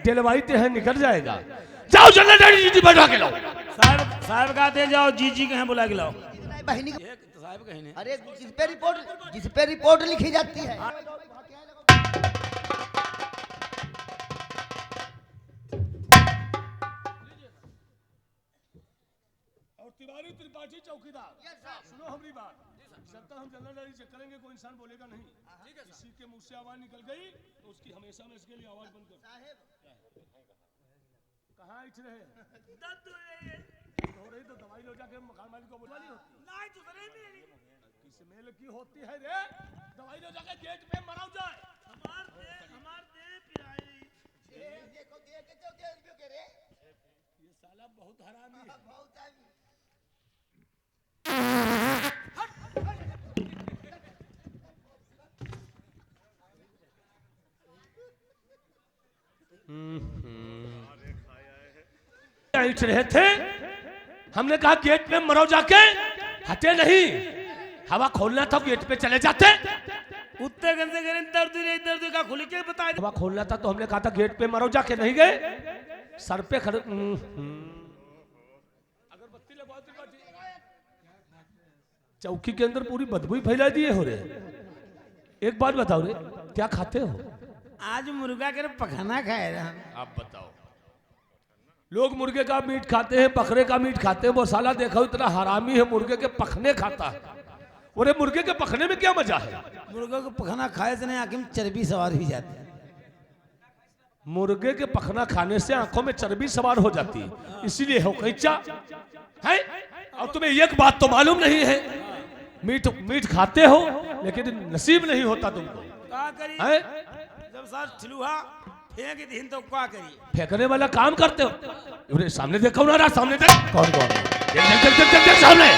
दिलवाईते हैं निकल जाएगा। जाओ जनरल डायरी जीजी बैठा के लाओ। साहब कहते हैं जाओ जीजी कहें बुला के लाओ। बहनी साहब कहें अरे जिस पे रिपोर्ट लिखी जाती है। और तिवारी त्रिपाठी चौकीदार सुनो हमारी बात। जब तक हम जनरल डायरी चेक करेंगे कोई इंसान बोलेगा नहीं। किसी के मुंह से आवाज निकल गई तो उसकी हमेशा में इसके लिए आवाज बंद कर। कहाँ इठ रहे हो रही तो दवाई लो जाके मकान मालिक को बुला ली होती किस मेल की होती है रे। दवाई लो जाके गेट पे मराओ जाए। देखो के रे ये साला बहुत हरामी है। इठ रहे थे हमने कहा गेट पे मरो जाके हटे नहीं। हवा खोलना था गेट पे चले जाते। उत्ते गंदे करें दर्द का खुल के बता। हवा खोलना था तो हमने कहा था गेट पे मरो जाके नहीं गए। सर पे खड़े अगरबत्ती लगवा दी। चौकी के अंदर पूरी बदबू फैला दिए हो रहे। एक बात बताओ रे क्या खाते हो? आज मुर्गा के पखाना खाए रहा। आप बताओ। लोग मुर्गे का मीट खाते हैं, बकरे का मीट खाते हैं। वो साला देखो इतना हरामी है मुर्गे के पखने खाता है। और मुर्गे के पखने में क्या मजा है? मुर्गा को पखाना खाए से नहीं आंखें में चर्बी सवार हो जाती है। मुर्गे के पखना खाने से आंखों में चर्बी सवार हो जाती है, इसीलिए हो कैचा है। और तुम्हें एक बात तो मालूम नहीं है, मीट खाते हो लेकिन नसीब नहीं होता तुमको। क्या करी है? जब साथ छिलुहा फेंक दिन तो क्या करी? फेंकने वाला काम करते हो। अरे सामने देखो ना रहा, सामने देख। कौन कौन देख सामने।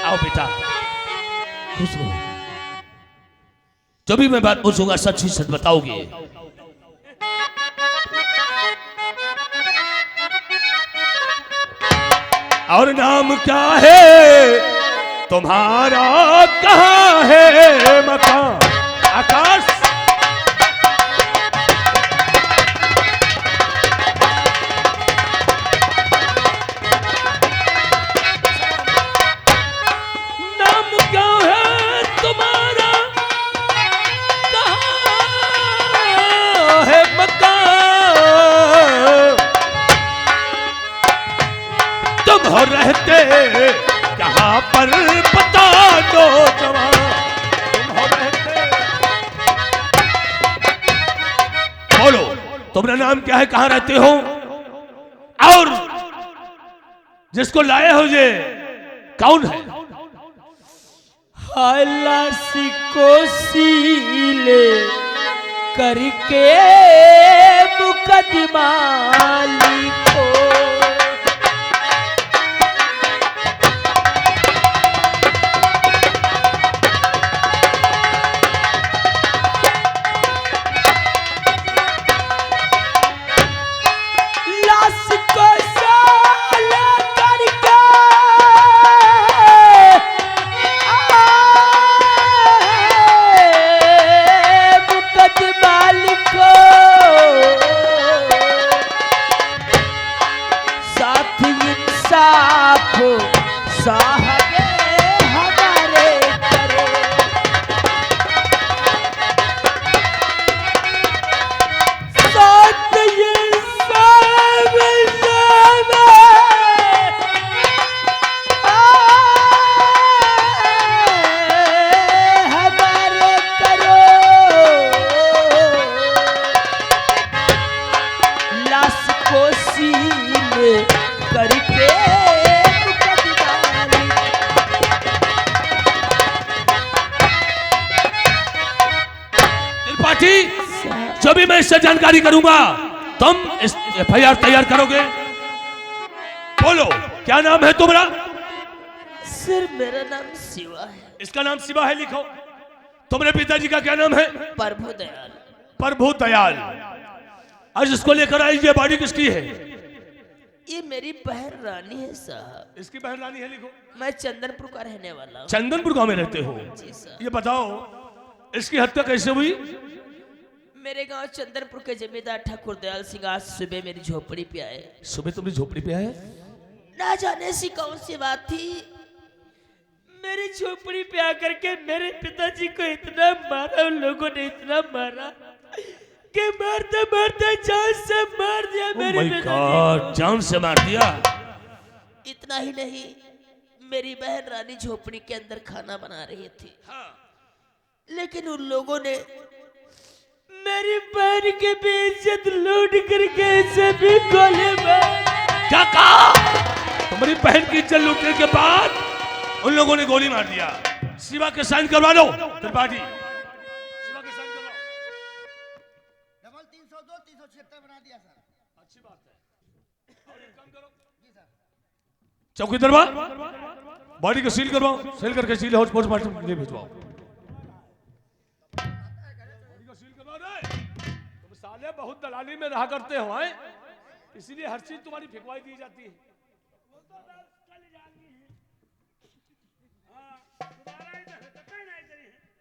आओ बेटा खुश रहो। जो भी मैं बात पूछूंगा सच ही सच बताओगे। और नाम क्या है तुम्हारा? कहाँ है मकान? आकाश नाम क्या है तुम्हारा? कहाँ है मकान? तुम हो रहते कहाँ पर बता दो जवान। तुम हो रहते बोलो तुम्हारा नाम क्या है, कहाँ रहते हो? और जिसको लाए हो ये कौन है? हलासी को सीले करके मुकदमा लिखो। जो भी मैं इससे जानकारी करूंगा तुम FIR तैयार करोगे। बोलो क्या नाम है तुम्हारा? सर मेरा नाम शिवा है। इसका नाम शिवा है, लिखो। तुम्हारे पिताजी का क्या नाम है? प्रभु दयाल। प्रभु दयाल। आज इसको लेकर आई, ये बॉडी किसकी है? ये मेरी बहन रानी है साहब। इसकी बहन रानी है, लिखो। मैं चंदनपुर का रहने वाला हूँ। चंदनपुर गांव में रहते हो? जी साहब। ये बताओ इसकी हत्या कैसे हुई? मेरे गांव चंदनपुर के जमींदार ठाकुर दयाल सिंह आज सुबह मेरी झोपड़ी पे आए। सुबह तुम्हारी झोपड़ी पे आए? ना जाने सी कौन सी बात थी, मेरी झोपड़ी पे आकर के मेरे पिताजी को इतना मारा, उन लोगों ने इतना मारा कि मारते मारते जान से मार दिया मेरे पिताजी। जान से मार दिया? इतना ही नहीं, मेरी बहन रानी झोपड़ी के अंदर खाना बना रही थी, लेकिन उन लोगों ने मेरी बहन के बेइज्जत लूट करके सभी गोले मार। क्या कहा? तुम्हारी बहन की इज्जत लूटने के बाद उन लोगों ने गोली मार दिया। शिवा के साइन करवा दो त्रिपाठी, शिवा के साइन करवाओ। डबल 302 376 बना दिया सर। अच्छी बात है। और एक काम करो जी सर, चौकीदार बॉडी को सील करवाओ, सील करके सील हाउस पोस्टमार्टम के लिए भिजवाओ। बॉडी को सील करवा दे। तुम साले बहुत दलाली में रहा करते हो हैं, इसीलिए हर चीज तुम्हारी फिकवाई दी जाती है।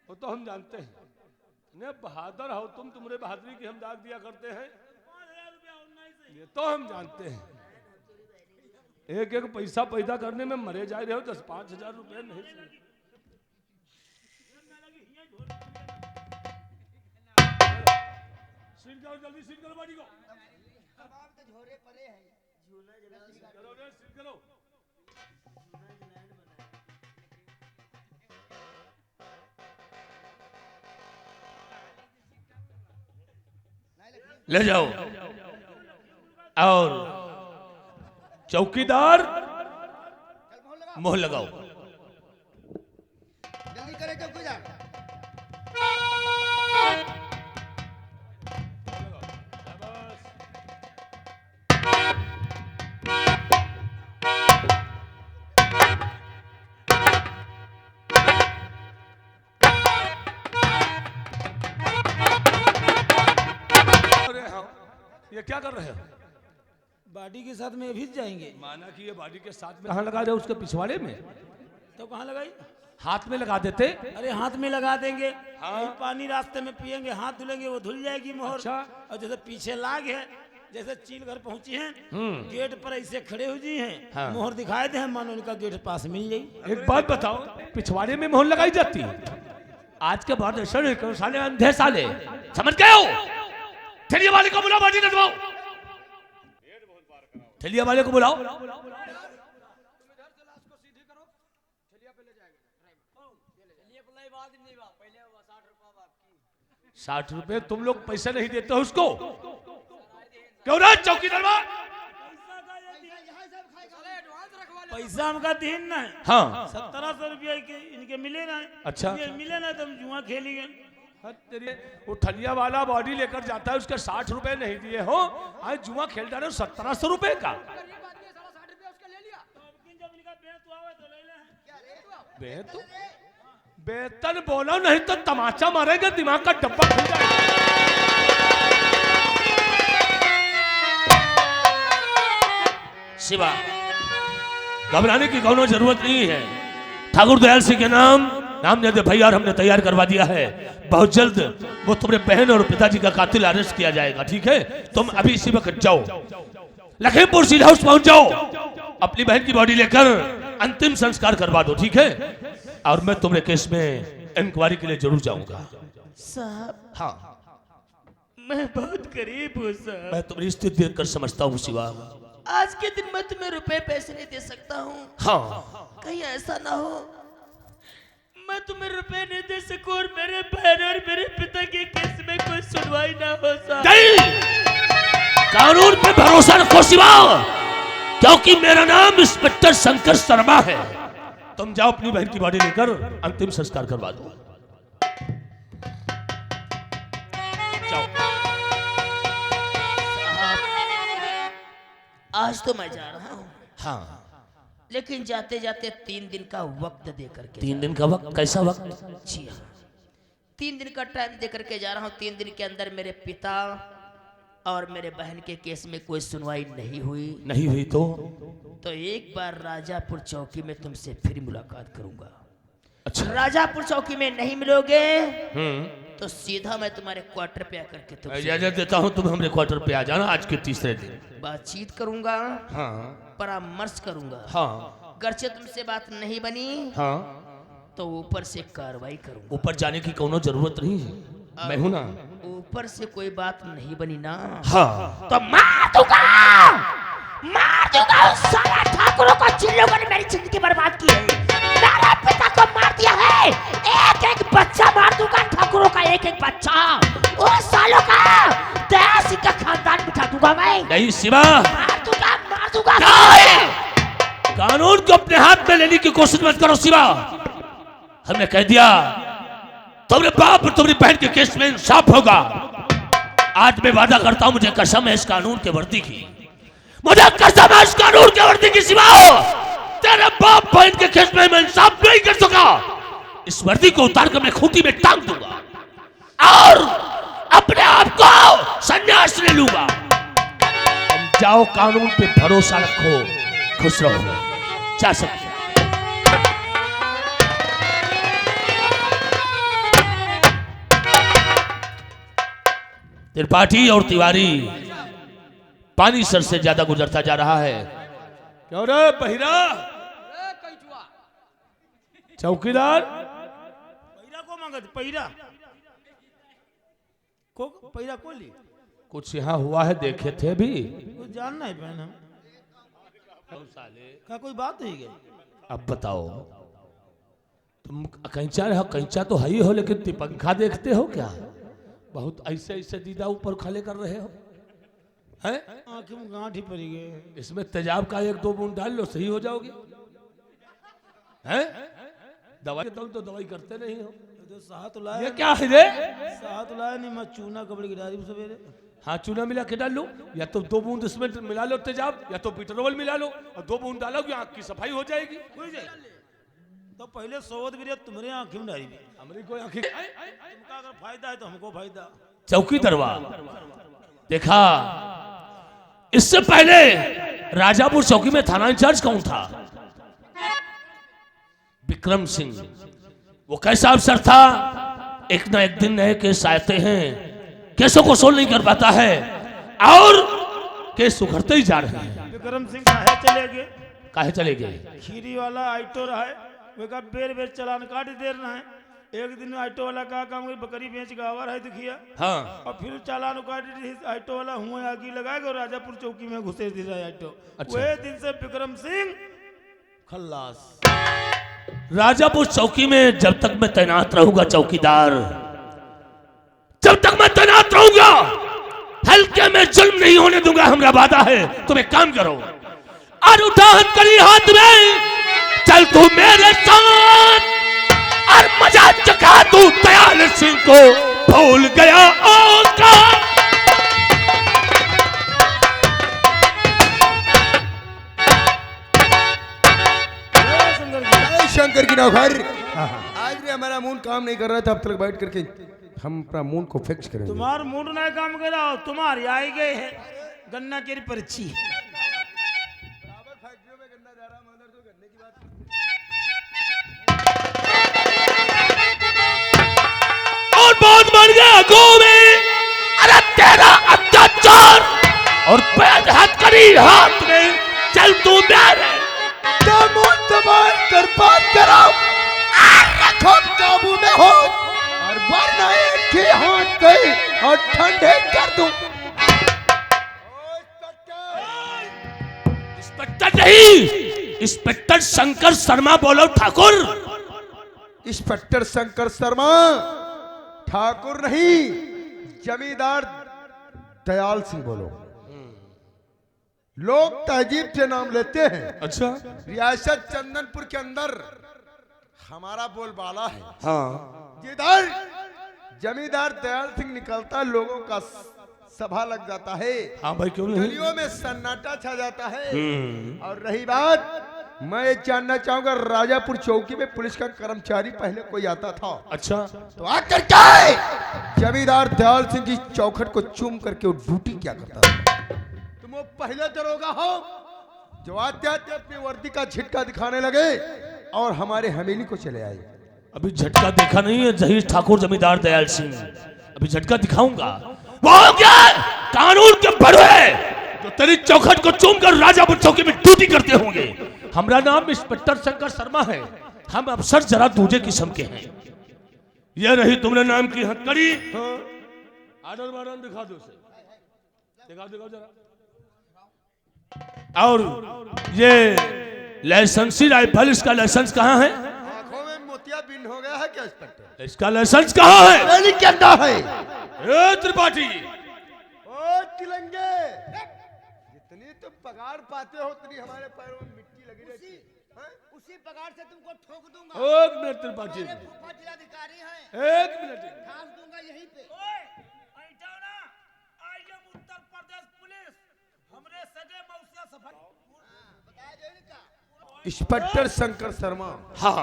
वो तो हम जानते हैं, ने बहादुर हो तुम, तुम्हारे बहादुरी की हम दाग दिया करते हैं, ये तो हम जानते हैं। एक एक पैसा पैदा करने में मरे जा रहे हो, 10-5 हजार रुपए नहीं। सील करो, जल्दी सील करो बॉडी को। झोरे परे है, करो रे, सील करो। ले जाओ। और चौकीदार मोहर लगाओ। जल्दी करे चौकीदार। ये क्या कर रहे हो? बॉडी के साथ में भिज जाएंगे। माना कि ये बॉडी के साथ में कहाँ लगा रहे हो? उसके पिछवाड़े में? तो कहाँ लगाई? हाथ में लगा देते। अरे हाथ में लगा देंगे। हाँ। कहीं पानी रास्ते में पिएंगे, हाथ धुलेंगे, वो धुल जाएगी मोहर। अच्छा। और जैसे पीछे लाग है, जैसे चील घर पहुंची हैं, गेट पर ऐसे खड़े हो जी हैं, हाँ। मोहर दिखाए थे, मानो उनका गेट पास मिल जाए। एक बात बताओ, पिछवाड़े में मोहर लगाई जाती है? आज के बाद ऐसा नहीं करो, साले अंधे साले, समझ गए हो? ठेलिया वाले को बुलाओ, बॉडी रखवाओ। ठेलिया वाले को बुलाओ। 60 रुपए तुम लोग पैसे नहीं देते हो उसको? क्यों ना चौकीदार? पैसा हमका दिन ना है। हाँ। 1700 रुपया इनके मिले ना। अच्छा। ये मिले ना तो हम जुआ खेलेंगे। वो ठलिया वाला बॉडी लेकर जाता है, उसके 60 रुपए नहीं दिए हो, आज जुआ खेल जा रहे हो 1700 रुपए का। वेतन बोलो नहीं तो तमाचा मारेगा, दिमाग का डब्बा खुल जाएगा। शिवा, घबराने की कोनो जरूरत नहीं है। ठाकुर दयाल सिंह के नाम दे भाई, और हमने तैयार करवा दिया है। बहुत जल्द वो तुम्हारे बहन और पिताजी का कातिल अरेस्ट किया जाएगा, ठीक है? तुम अभी इसी वक्त जाओ, लखीमपुर सील हाउस पहुंच जाओ, अपनी बहन की बॉडी लेकर अंतिम संस्कार करवा दो, ठीक है? और मैं तुम्हारे केस में इंक्वायरी के लिए जरूर जाऊंगा। साहब, हाँ, मैं बहुत गरीब हूँ साहब। मैं तुम्हारी स्थिति देखकर समझता हूँ शिवा। आज के दिन मैं तुम्हें रुपए पैसे नहीं दे सकता हूँ। हाँ, कहीं ऐसा ना हो मैं तुम्हें रुपए नहीं दे सकूं और मेरे बहन और मेरे पिता के केस में कोई सुनवाई ना हो साहब। नहीं, कानून पे भरोसा रखो शिवा, क्योंकि मेरा नाम इंस्पेक्टर शंकर शर्मा है। तुम जाओ, अपनी बहन की बॉडी लेकर अंतिम संस्कार करवा दो। जाओ। आज तो मैं जा रहा हूँ, हाँ, लेकिन जाते जाते 3 दिन का वक्त दे करके। 3 दिन का वक्त? कैसा वक्त? जी हाँ, 3 दिन का टाइम दे करके जा रहा हूँ। 3 दिन के अंदर मेरे पिता और मेरे बहन के केस में कोई सुनवाई नहीं हुई नहीं हुई तो एक बार राजापुर चौकी में तुमसे फिर मुलाकात करूंगा। अच्छा। राजापुर चौकी में नहीं मिलोगे तो सीधा मैं तुम्हारे क्वार्टर पे आकर के तुमसे इजाजत देता हूँ, तुम हमारे क्वार्टर पे आ जाना आज के तीसरे दिन। बातचीत करूंगा, हाँ परामर्श करूंगा। हाँ गर्चे तुमसे बात नहीं बनी हाँ, तो ऊपर से कार्रवाई करूंगा। ऊपर जाने की कोनो जरूरत नहीं है, मैं हूं ना। ऊपर से कोई बात नहीं बनी ना, हाँ तो मार दूंगा उस साला ठाकुरों को जिन लोगों ने मेरी जिंदगी बर्बाद की है। मेरे पिता को मार दिया है, एक एक बच्चा मार दूंगा, ठाकुरों का एक एक बच्चा, उन सालों का देश का खानदान बिठा दूंगा मैं। नहीं शिवा, मार दूंगा कानून को अपने हाथ में लेने की कोशिश मत करो शिवा। हमने कह दिया तुम्हारे बाप और तुम्हारी बहन के केस में इंसाफ होगा। आज मैं वादा करता हूं, मुझे कसम है इस कानून के वर्दी की, मुझे कसम है इस कानून के वर्दी की शिवा, तेरे बाप बहन के केस में मैं इंसाफ नहीं कर सका। इस वर्दी को उतार कर मैं खूंटी में टांग दूंगा और अपने आप को संन्यास ले लूंगा। जाओ, कानून पे भरोसा रखो, खुश रहो, जा सकते। त्रिपाठी और तिवारी पानी सर से ज्यादा गुजरता जा रहा है। क्यों रे बहिरा? चौकीदार पहिरा को मांगत? पहिरा को ली? कुछ यहाँ हुआ है, देखे थे भी। कुछ जानना है बहन हम क्या कोई बात हुई गई? अब बताओ, तुम कैंचा तो है ही हो, लेकिन पंखा देखते हो क्या? बहुत ऐसे ऐसे दीदा ऊपर खड़े कर रहे हो हैं? आंखें में गांठ ही पड़ी गए। इसमें तेजाब का 1-2 बूंद डाल लो, सही हो जाओगे। हैं? दवाई तो दवाई करते नहीं हो। तो साथ लाया, ये क्या है रे? साथ लाया नहीं, मैं चूना कपड़े गिरा दी सवेरे। हाँ, चूना मिला के डाल लो, या तो 2 बूंद इसमें मिला लो तेजाब, या तो पेट्रोल मिला लो और 2 बूंद डालोगे, आंख की सफाई हो जाएगी। तो पहले सोवत भी तुम्हारे आंखें में डाली भी, हमारी कोई आंखें। तुमका अगर फायदा है तो हमको फायदा। चौकी दरबार देखा, इससे पहले राजापुर चौकी में थाना इंचार्ज कौन था? विक्रम सिंह। वो कैसा अफसर था? एक ना एक दिन नए केस आते हैं, केसों को सोल्व नहीं कर पाता है और केस उखड़ते ही जा रहे हैं। विक्रम सिंह काहे चले गए? काहे चले गए? खीरी वाला आइटो रहा है, वे का बेर बेर चलान काट दे रहा है। एक दिन आइटो वाला का काम कर, बकरी बेच गावर है दुखिया। हाँ। और फिर चालान काट आइटो वाला हुआ आगी लगाएगा और राजापुर चौकी में घुसे दे रहा है आइटो। अच्छा। वह दिन से विक्रम सिंह खल्लास। राजापुर चौकी में जब तक मैं तैनात रहूंगा चौकीदार, जब तक मैं तैनात रहूंगा, हल्के में जुल्म नहीं होने दूंगा, हमारा वादा है। तुम एक काम करो, और उठा हथकड़ी हाथ में, चल तू मेरे साथ और मजा चखा तू दयाल सिंह को भूल गया उसका। शंकर की नौकर। आज भी हमारा मूड काम नहीं कर रहा था, अब तक बैठ करके हम अपना मूड को फिक्स करेंगे। तुम्हार मूड ना काम करा, तुम्हारी आई गए है गन्ना की पर्ची। और बहुत बढ़ गया गो में, अरे तेरा अत्याचार और पैर हथकड़ी हाथ में, चल तू मेरे कर बात करो, रखो काबू में हो, और वरना एक ही हाथ गए और ठंडे कर दूं। इंस्पेक्टर नहीं, इंस्पेक्टर शंकर शर्मा बोलो ठाकुर। इंस्पेक्टर शंकर शर्मा ठाकुर नहीं, जमींदार दयाल सिंह बोलो। लोग तहजीब से नाम लेते हैं। अच्छा। रियासत चंदनपुर के अंदर हमारा बोलबाला है। हाँ। जिधर जमींदार दयाल सिंह निकलता, लोगों का सभा लग जाता है, हाँ भाई क्यों नहीं। गलियों में सन्नाटा छा जाता है। और रही बात, मैं ये जानना चाहूंगा राजापुर चौकी में पुलिस का कर्मचारी पहले कोई आता था अच्छा तो आकर क्या जमींदार दयाल सिंह की चौखट को चूम करके वो ड्यूटी क्या करता था? तुम वो पहले दरोगा हो जो आते आते अपनी वर्दी का झटका दिखाने लगे और हमारे हवेली को चले आए। अभी झटका देखा नहीं है जहीर ठाकुर जमींदार दयाल सिंह, अभी झटका दिखाऊंगा। वो क्या कानून के बड़े जो तेरी चौखट को चूम कर राजापुर चौकी में ड्यूटी करते होंगे। हमारा नाम इंस्पेक्टर शंकर शर्मा है, हम अफसर जरा दूजे किस्म के हैं। यह रही तुमने नाम की हथकड़ी, आर्डर वार्डर दिखा दो उसे, दिखाओ जरा। और ये लाइसेंसी राइफल, इसका लाइसेंस कहाँ है? आंखों में मोतिया बिंद हो गया है क्या इंस्पेक्टर? इसका लाइसेंस कहाँ है? हवेली के अंदर है। ए त्रिपाठी, ओ तिलंगे, जितनी तुम पगार पाते हो उतनी हमारे पैरों में मिट्टी लगी रहती है। उसी पगार से तुमको ठोक दूंगा। एक मिनट त्रिपाठी, फूफा जिलाधिकारी हैं, एक मिनट। ठास दूंगा यहीं पे। उत्तर प्रदेश पुलिस हमरे सगे मौसिया सफर बताया जाए का। इंस्पेक्टर शंकर शर्मा, हाँ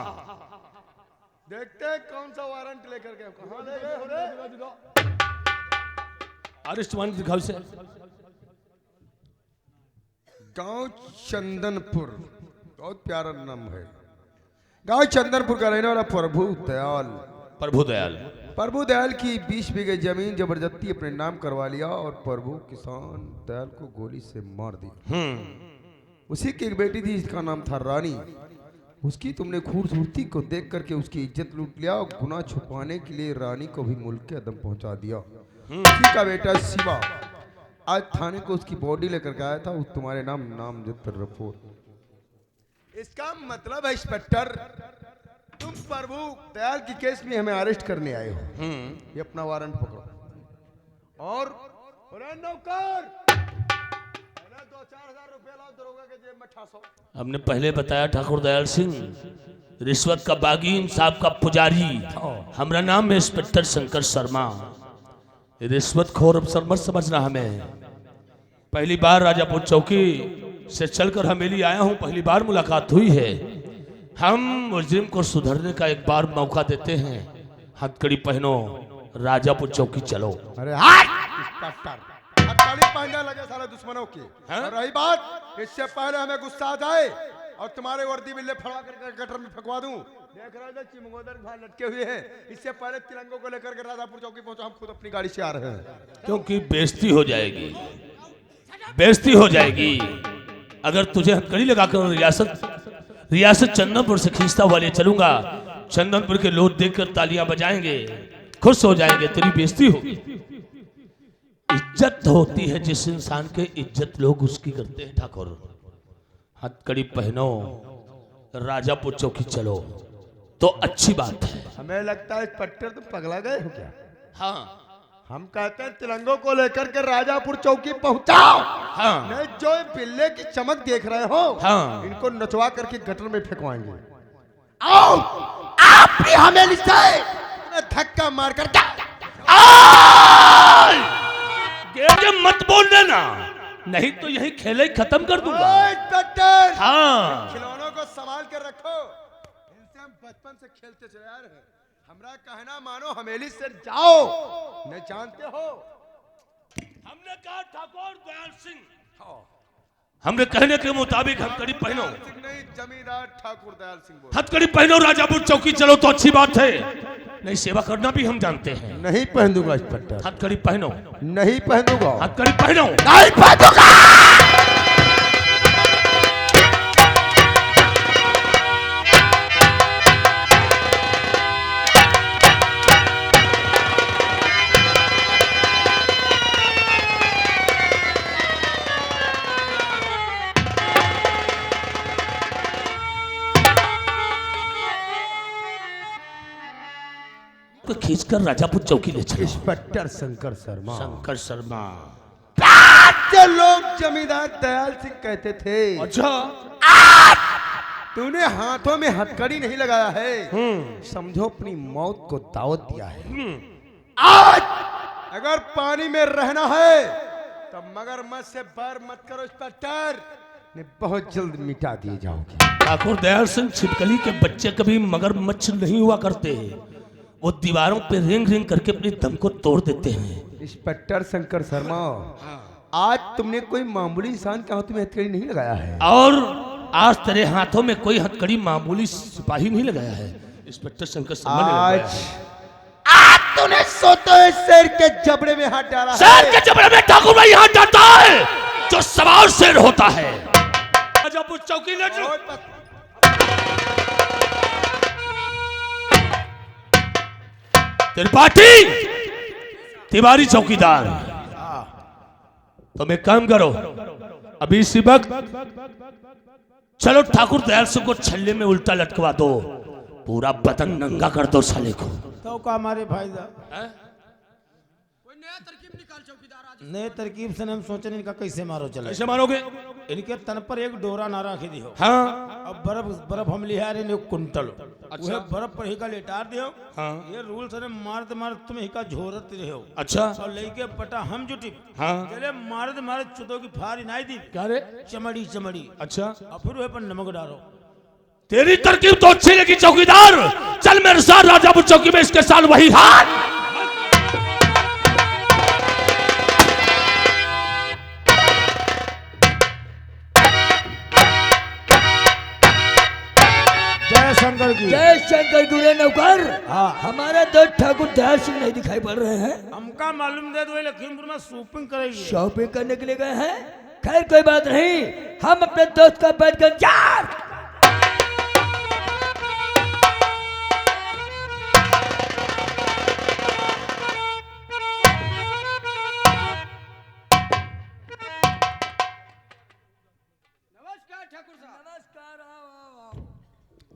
देखते हैं कौन सा वारंट लेकर के कहाँ ले गए हो रे? अरेस्ट वारंट दिखाओ से। गांव चंदनपुर, बहुत प्यारा नाम है। गांव चंदनपुर का रहने वाला प्रभु दयाल प्रभु दयाल की 20 बीघे जमीन जबरदस्ती अपने नाम करवा लिया और प्रभु किसान दयाल को गोली से मार दी। उसी की एक बेटी थी जिसका नाम था रानी। उसकी तुमने खूबसूरती को देख करके उसकी इज्जत लूट लिया और गुनाह छुपाने के लिए रानी को भी मुल्क के अदम पहुंचा दिया। उसी का बेटा शिवा आज थाने को उसकी बॉडी लेकर के आया था, उस तुम्हारे नाम नामजद पर रिपोर्ट। इसका मतलब है इंस्पेक्टर तुम प्रभु दयाल की केस में हमें अरेस्ट करने आए हो। ये अपना वारंट पकड़ो और नौकर 2-4 हजार रुपए लाओ, दरोगा के जेब में ठासो। हमने पहले बताया ठाकुर दयाल सिंह रिश्वत का बागी, इंसाफ का पुजारी। हमारा नाम है इंस्पेक्टर शंकर शर्मा। रिश्वतखोर अफसर मत समझना हमें। पहली बार राजापुर चौकी से चलकर हवेली आया हूं, पहली बार मुलाकात हुई है। हम मुजरिम को सुधरने का एक बार मौका देते हैं। हथकड़ी पहनो, राजापुर चौकी चलो। अरे इंस्पेक्टर हथकड़ी पहनने लगे सारे दुश्मनों की। और रही बात, इससे पहले हमें गुस्सा आ जाए और तुम्हारे वर्दी बिल्ले फड़ा कर गटर में फेंकवा दूं। देख रहे थे चिमगोदर भाई लटके हुए हैं। इससे पहले तिरंगों को लेकर के राजापुर चौकी पहुंचा, हम खुद अपनी गाड़ी से आ रहे हैं। क्योंकि बेइज्जती हो जाएगी, बेइज्जती हो जाएगी। अगर तुझे हथकड़ी लगाकर रियासत चंदनपुर से खींचता हुआ ले चलूंगा, चंदनपुर के लोग देखकर तालियां बजाएंगे, खुश हो जाएंगे, तेरी बेइज्जती होगी। इज्जत होती है जिस इंसान के, इज्जत लोग उसकी करते हैं। ठाकुर हथकड़ी पहनो, राजापुर चौकी चलो तो अच्छी बात है। हमें लगता है इंस्पेक्टर तुम पगला गए हो क्या? हाँ हम कहते हैं तिरंगों को लेकर के राजापुर चौकी पहुंचाओ। हाँ नहीं जो बिल्ले की चमक देख रहे हो, हाँ इनको नचवा करके गटर में फेंकवाएंगे। आओ आप भी हमें धक्का मार कर मत बोल देना, नहीं तो यही खेले खत्म कर दूंगा। हाँ खिलौनों को संभाल कर रखो, इनसे हम बचपन से खेलते चले आ रहे हैं। हमरा कहना मानो, हवेली से जाओ। न जानते हो हमने कहा ठाकुर दयाल सिंह, हमने कहने के मुताबिक हथकड़ी पहनो। नहीं, जमींदार ठाकुर दयाल सिंह बोल। हथकड़ी पहनो, राजापुर चौकी चलो तो अच्छी बात है। नहीं, सेवा करना भी हम जानते हैं। नहीं पहन दूंगा इंस्पेक्टर। हथकड़ी पहनो। नहीं पहन दूंगा। हथकड़ी पहनो। नहीं पहन दूंगा। खींचकर राजापुर चौकी ले चलो। इंस्पेक्टर शंकर शर्मा। शंकर शर्मा जो लोग जमींदार दयाल सिंह कहते थे। अच्छा, तूने हाथों में हथकड़ी नहीं लगाया है, समझो अपनी मौत को दावत दिया है। आज अगर पानी में रहना है तो मगरमच्छ से बैर मत करो इंस्पेक्टर, नहीं बहुत जल्द मिटा दिए जाओगे। ठाकुर दयाल सिंह छिपकली के बच्चे कभी मगरमच्छ नहीं हुआ करते हैं, वो दीवारों पे रेंग रेंग करके अपनी दम को तोड़ देते हैं। इंस्पेक्टर शंकर शर्मा, आज तुमने कोई मामूली इंसान के हाथों में हथकड़ी नहीं लगाया है। और आज तेरे हाथों में कोई हथकड़ी मामूली सिपाही नहीं लगाया है, इंस्पेक्टर शंकर शर्मा ने लगाया आज है। आज तूने सोते हुए शेर के जबड़े में हाथ डाला शेर है। के जबड़े में ठाकुर भाई हाथ डालता है जो सवार शेर होता है। जब उस चौकी ले जाओ। त्रिपाठी तिवारी चौकीदार, तुम एक काम करो, अभी इसी वक्त चलो ठाकुर दयाल सिंह को छल्ले में उल्टा लटकवा दो, पूरा बदन नंगा कर दो साले को। तो का हमारे फायदा कोई नया तरकीब निकाल चौकीदार आज। नए तरकीब से हम सोचे इनका कैसे मारो चले। कैसे मारोगे? इनके तन पर एक डोरा ना रखी दियो। हाँ अब बर्फ बर्फ हम लिया रे ने कुंटल। अच्छा। वह बर्फ पर ही का लेटार दियो। हाँ। ये रूल से मारत मारत तुम ही का झोरत रहो। अच्छा और लेके पटा हम जुटी। हाँ चले मारत मारत चुदो की फारी नाई दी। क्या रे? चमड़ी चमड़ी। अच्छा और फिर वह पर नमक डालो। तेरी तरकीब तो अच्छी लगी चौकीदार, चल मेरे साथ राजापुर चौकी में इसके साथ वही हाल। जय शंकर की। जय शंकर गुरे नौकर। हाँ। हमारा दो ठाकुर दयाल सिंह नहीं दिखाई पड़ रहे हैं। हमका मालूम दे दो लखीमपुर में शॉपिंग करेगी। शॉपिंग करने के लिए गए हैं। खैर कोई बात नहीं, हम अपने दोस्त का बैठ कर यार।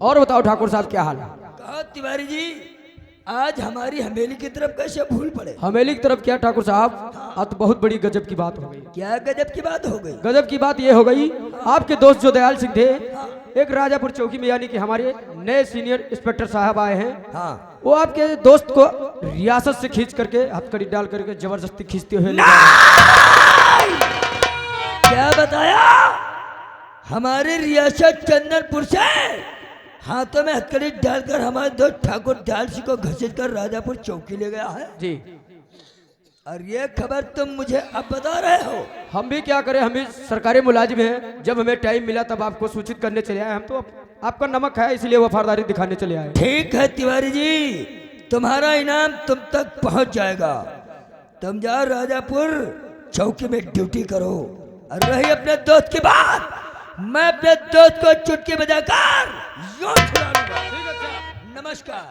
और बताओ ठाकुर साहब क्या हाल है? कहा तिवारी जी, आज हमारी हवेली की तरफ कैसे भूल पड़े? हवेली की तरफ क्या ठाकुर साहब, आज तो बहुत बड़ी गजब की बात हो गई। क्या गजब की बात हो गई? गजब की बात ये हो गई, आपके दोस्त जो दयाल सिंह थे, एक राजापुर चौकी में यानी कि हमारे नए सीनियर इंस्पेक्टर साहब आए हैं। हाँ। वो आपके दोस्त को रियासत से खींच करके हथकड़ी डाल करके जबरदस्ती खींचते हुए ले गए। क्या बताया? हमारे रियासत चंदनपुर से हाथों में हथकड़ी डालकर हमारे दोस्त ठाकुर दयाल सिंह को घसीट कर राजापुर चौकी ले गया है। जी और ये खबर तुम मुझे अब बता रहे हो? हम भी क्या करें, हम भी सरकारी मुलाजिम हैं। जब हमें टाइम मिला तब आपको सूचित करने चले आए। हम तो आपका नमक है इसलिए वफादारी दिखाने चले आए। ठीक है तिवारी जी, तुम्हारा इनाम तुम तक पहुंच जाएगा। तुम जाओ राजापुर चौकी में ड्यूटी करो। और रही अपने दोस्त की बात, मैं अपने दोस्त को चुटकी बजाकर यूं छुड़ा लूंगा। नमस्कार।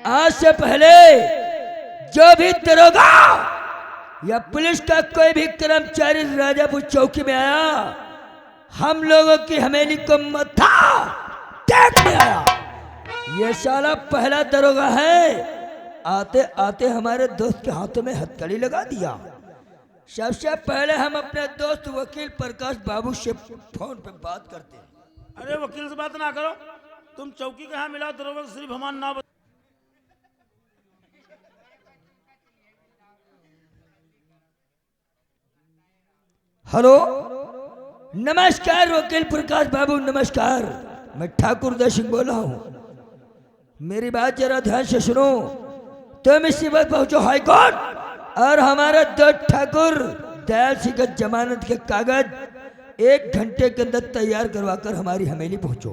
आज से पहले जो भी दरोगा या पुलिस का कोई भी कर्मचारी राजापुर चौकी में आया, हम लोगों की हवेली को मत्था टेकने आया। ये साला पहला दरोगा है। आते आते हमारे दोस्त के हाथों में हथकड़ी लगा दिया। सबसे पहले हम अपने दोस्त वकील प्रकाश बाबू से फोन पे बात करते हैं। अरे वकील से बात ना करो, तुम चौकी कहाँ मिला दरोगा सिर्फ हमारा नाम। हेलो, नमस्कार वकील प्रकाश बाबू, नमस्कार। मैं ठाकुर दयाल सिंह बोल रहा हूँ। मेरी बात जरा ध्यान से सुनो। तुम इसी वक्त पहुंचो हाई कोर्ट और हमारा दोस्त ठाकुर दयाल सिंह का जमानत के कागज 1 घंटे के अंदर तैयार करवा कर हमारी हवेली पहुंचो,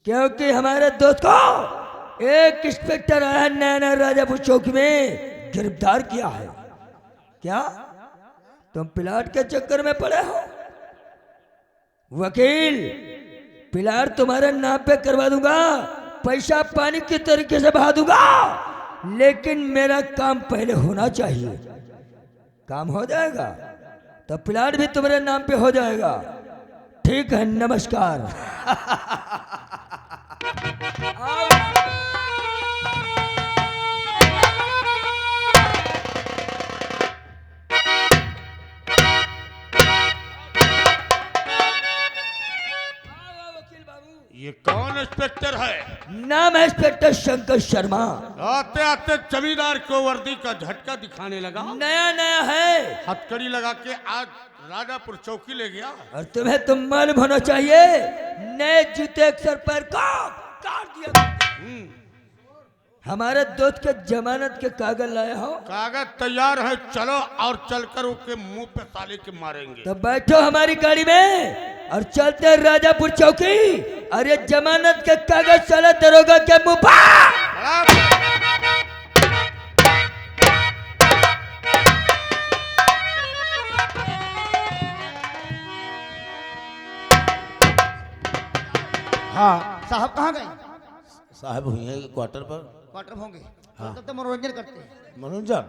क्योंकि हमारे दोस्त को एक इंस्पेक्टर आया नैना राजापुर चौकी में गिरफ्तार किया है। क्या तुम प्लाट के चक्कर में पड़े हो? वकील, प्लाट तुम्हारे नाम पे करवा दूंगा, पैसा पानी के तरीके से बहा दूंगा, लेकिन मेरा काम पहले होना चाहिए। काम हो जाएगा तो प्लाट भी तुम्हारे नाम पे हो जाएगा। ठीक है, नमस्कार। ये कौन इंस्पेक्टर इंस्पेक्टर है। नाम है इंस्पेक्टर शंकर शर्मा। आते आते जमींदार को वर्दी का झटका दिखाने लगा। नया नया है हथकड़ी लगा के आज राजापुर चौकी ले गया। और तुम्हें तो मालूम होना चाहिए, नए जूते एक सर पर काट दिया। हमारे दोस्त के जमानत के कागज लाए हो। कागज तैयार है, चलो और चलकर उसके मुंह पे साले के मारेंगे। तो बैठो हमारी गाड़ी में और चलते हैं राजापुर चौकी। और ये जमानत के कागज साले दरोगा के मुंह पर। हाँ साहब कहाँ गए? साहब हुई है क्वार्टर पर। क्वार्टर होंगे। हाँ। तब तो मनोरंजन करते हैं। मनोरंजन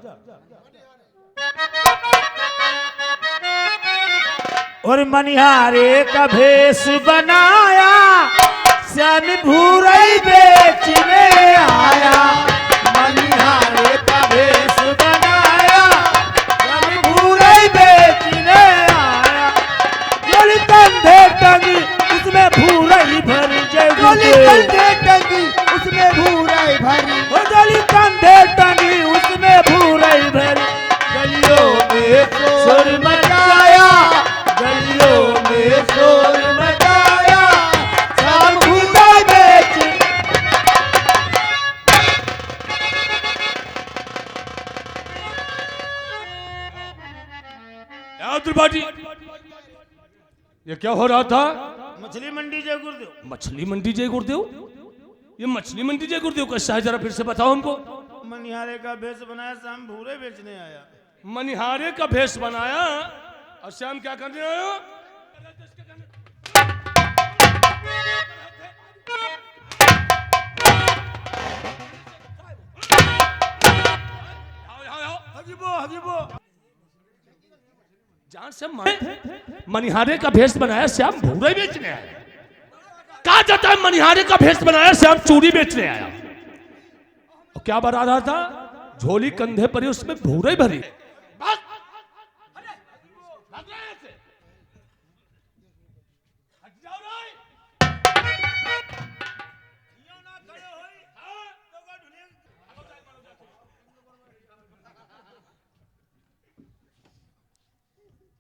और मनिहारे का भेष बनाया, श्याम भूरई बेचने आया। मनिहारे का भेष बनाया, श्याम भूरई बेचने आया। गोली कंधे टंगी उसमें भूरई भरी, गोली कंधे टंगी उसमें भूरई भरी, गोली कंधे टंगी उसमें भूरई भरी। गलियों में शोर मचाया, गलियों में शोर मचाया, शाम भूरई बेच। त्रिपाठी, ये क्या हो रहा था? मछली मंडी जय गुरुदेव। मछली मंडी जय गुरुदेव? ये मछली मंडी जय गुरुदेव कैसा है, जरा फिर से बताओ हमको। मनिहारे का भेष बनाया, शाम भूरे बेचने आया। मनिहारे का भेष बनाया और शाम क्या करने आया? जान से मनिहारे का भेष बनाया, श्याम भूरे बेचने आया। कहा जाता है मनिहारे का भेष बनाया, श्याम चूड़ी बेचने आया। और क्या बता रहा था? झोली कंधे पर ही उसमें भूरे भरी।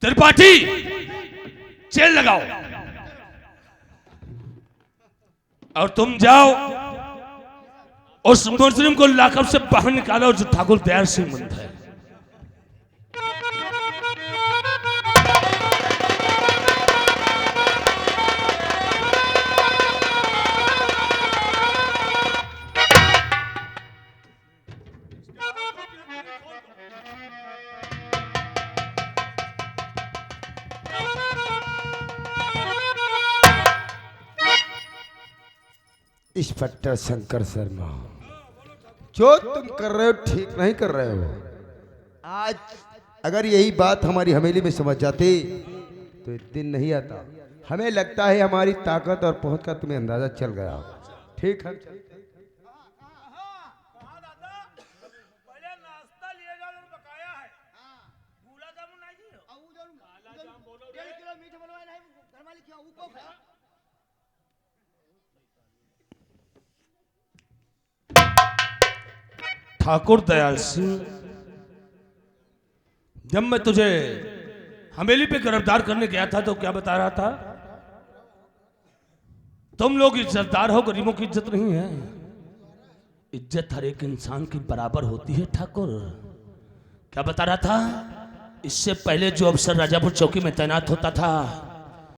त्रिपाठी, जेल लगाओ और तुम जाओ उस मुजरिम को लाकअप से बाहर निकालो जो ठाकुर दयाल सिंह मंद है। इंस्पेक्टर शंकर शर्मा, जो तुम कर रहे हो ठीक नहीं कर रहे हो। आज अगर यही बात हमारी हवेली में समझ जाते तो एक दिन नहीं आता। हमें लगता है हमारी ताकत और पहुंच का तुम्हें अंदाजा चल गया। ठीक है, पहले नाश्ता लिए जाओ, बकाया है। गुलाब जामुन नहीं है। काला जाम बोलो, 1.5 किलो मीठ बनवाए नहीं, घर वाले क्यों ऊपर खाया? ठाकुर दयाल सिंह, जब मैं तुझे हवेली पे गिरफ्तार करने गया था तो क्या बता रहा था? तुम लोग इज्जतदार हो, गरीबों की इज्जत नहीं है। इज्जत हर एक इंसान की बराबर होती है ठाकुर। क्या बता रहा था? इससे पहले जो अफसर राजापुर चौकी में तैनात होता था